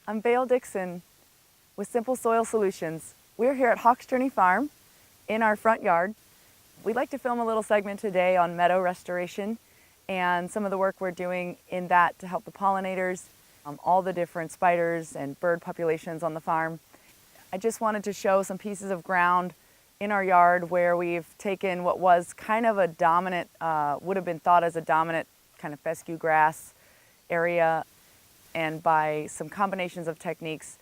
I'm Vale Dixon with Simple Soil Solutions. We're here at Hawk's Journey Farm in our front yard. We'd like to film a little segment today on meadow restoration and some of the work we're doing in that to help the pollinators, all the different spiders and bird populations on the farm. I just wanted to show some pieces of ground in our yard where we've taken what was kind of a dominant, would have been thought as a dominant kind of fescue grass area, and by some combinations of techniques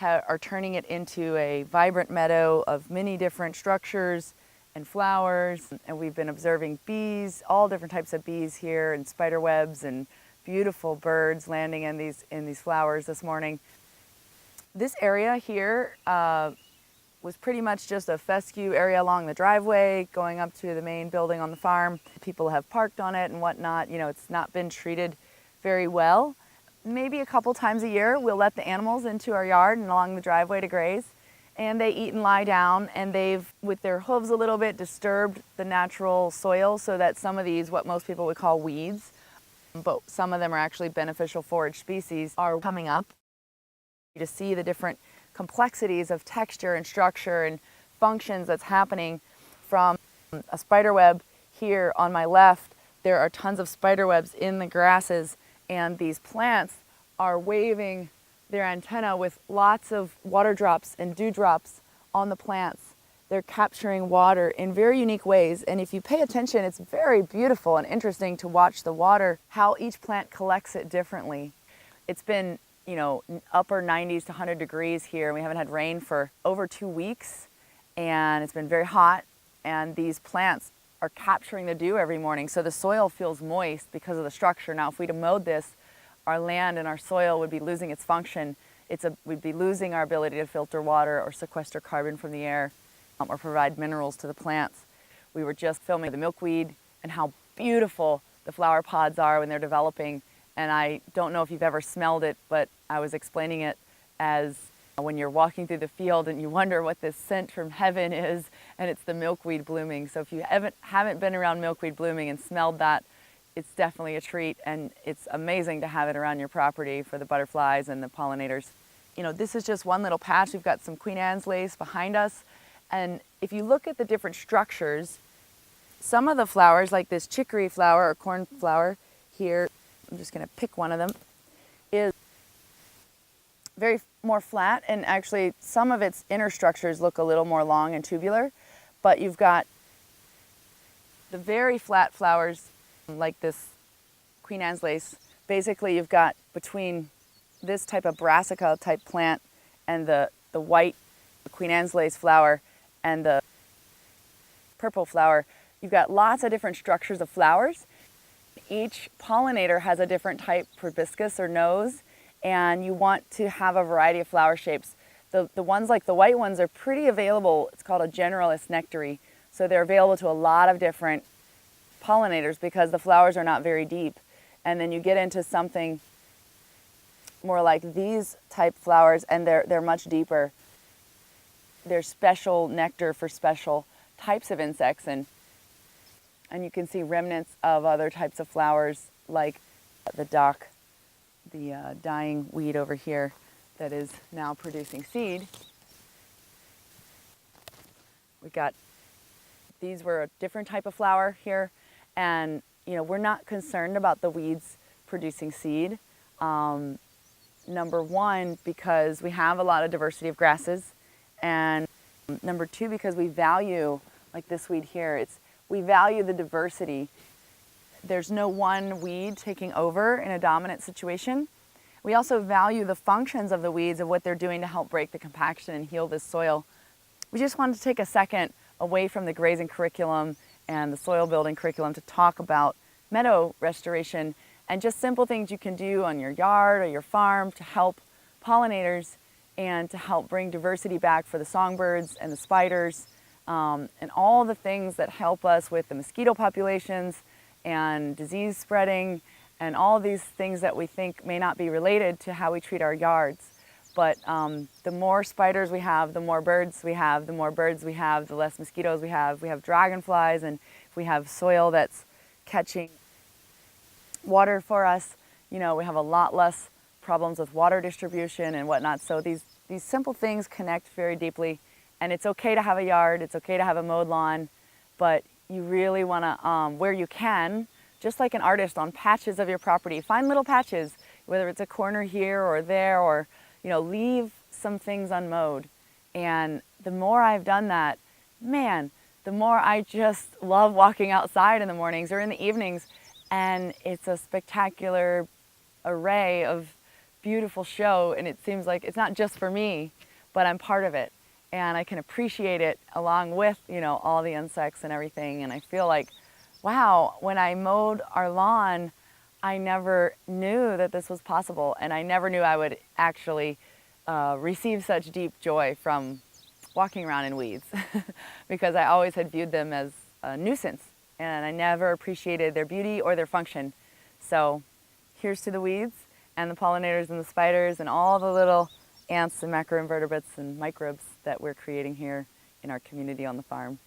are turning it into a vibrant meadow of many different structures and flowers. And we've been observing bees, all different types of bees here, and spider webs and beautiful birds landing in these flowers this morning. This area here was pretty much just a fescue area along the driveway going up to the main building on the farm. People have parked on it and whatnot. You know, it's not been treated very well. Maybe a couple times a year we'll let the animals into our yard and along the driveway to graze, and they eat and lie down, and they've, with their hooves a little bit, disturbed the natural soil so that some of these, what most people would call weeds, but some of them are actually beneficial forage species, are coming up. To see the different complexities of texture and structure and functions that's happening from a spider web here on my left. There are tons of spider webs in the grasses, and these plants are waving their antenna with lots of water drops and dewdrops on the plants. They're capturing water in very unique ways, and if you pay attention, it's very beautiful and interesting to watch the water, how each plant collects it differently. It's been, you know, upper 90s to 100 degrees here, and we haven't had rain for over 2 weeks, and it's been very hot, and these plants are capturing the dew every morning, so the soil feels moist because of the structure. Now, if we'd have mowed this, our land and our soil would be losing its function. We'd be losing our ability to filter water or sequester carbon from the air, or provide minerals to the plants. We were just filming the milkweed and how beautiful the flower pods are when they're developing, and I don't know if you've ever smelled it, but I was explaining it as when you're walking through the field and you wonder what this scent from heaven is, and it's the milkweed blooming. So if you haven't been around milkweed blooming and smelled that, it's definitely a treat, and it's amazing to have it around your property for the butterflies and the pollinators. You know, this is just one little patch. We've got some Queen Anne's lace behind us, and if you look at the different structures, some of the flowers, like this chicory flower or cornflower here, I'm just going to pick one of them, is very more flat, and actually some of its inner structures look a little more long and tubular, but you've got the very flat flowers like this Queen Anne's lace. Basically you've got between this type of brassica type plant and the white Queen Anne's lace flower and the purple flower, you've got lots of different structures of flowers. Each pollinator has a different type proboscis or nose, and you want to have a variety of flower shapes. The ones like the white ones are pretty available. It's called a generalist nectary. So they're available to a lot of different pollinators because the flowers are not very deep. And then you get into something more like these type flowers, and they're much deeper. They're special nectar for special types of insects, and you can see remnants of other types of flowers like the dying weed over here that is now producing seed. These were a different type of flower here, and you know, we're not concerned about the weeds producing seed. Number one, because we have a lot of diversity of grasses, and number two, because we value, like this weed here, we value the diversity. There's no one weed taking over in a dominant situation. We also value the functions of the weeds, of what they're doing to help break the compaction and heal this soil. We just wanted to take a second away from the grazing curriculum and the soil building curriculum to talk about meadow restoration and just simple things you can do on your yard or your farm to help pollinators and to help bring diversity back for the songbirds and the spiders, and all the things that help us with the mosquito populations and disease spreading and all these things that we think may not be related to how we treat our yards. But the more spiders we have, the more birds we have, the more birds we have, the less mosquitoes we have. We have dragonflies, and if we have soil that's catching water for us, you know, we have a lot less problems with water distribution and whatnot. So these simple things connect very deeply. And it's okay to have a yard, it's okay to have a mowed lawn, but you really want to, where you can, just like an artist on patches of your property, find little patches, whether it's a corner here or there, or leave some things unmowed. And the more I've done that, man, the more I just love walking outside in the mornings or in the evenings, and it's a spectacular array of beautiful show, and it seems like it's not just for me, but I'm part of it, and I can appreciate it along with all the insects and everything. And I feel like, wow, when I mowed our lawn, I never knew that this was possible, and I never knew I would actually receive such deep joy from walking around in weeds because I always had viewed them as a nuisance, and I never appreciated their beauty or their function. So here's to the weeds and the pollinators and the spiders and all the little ants and macroinvertebrates and microbes that we're creating here in our community on the farm.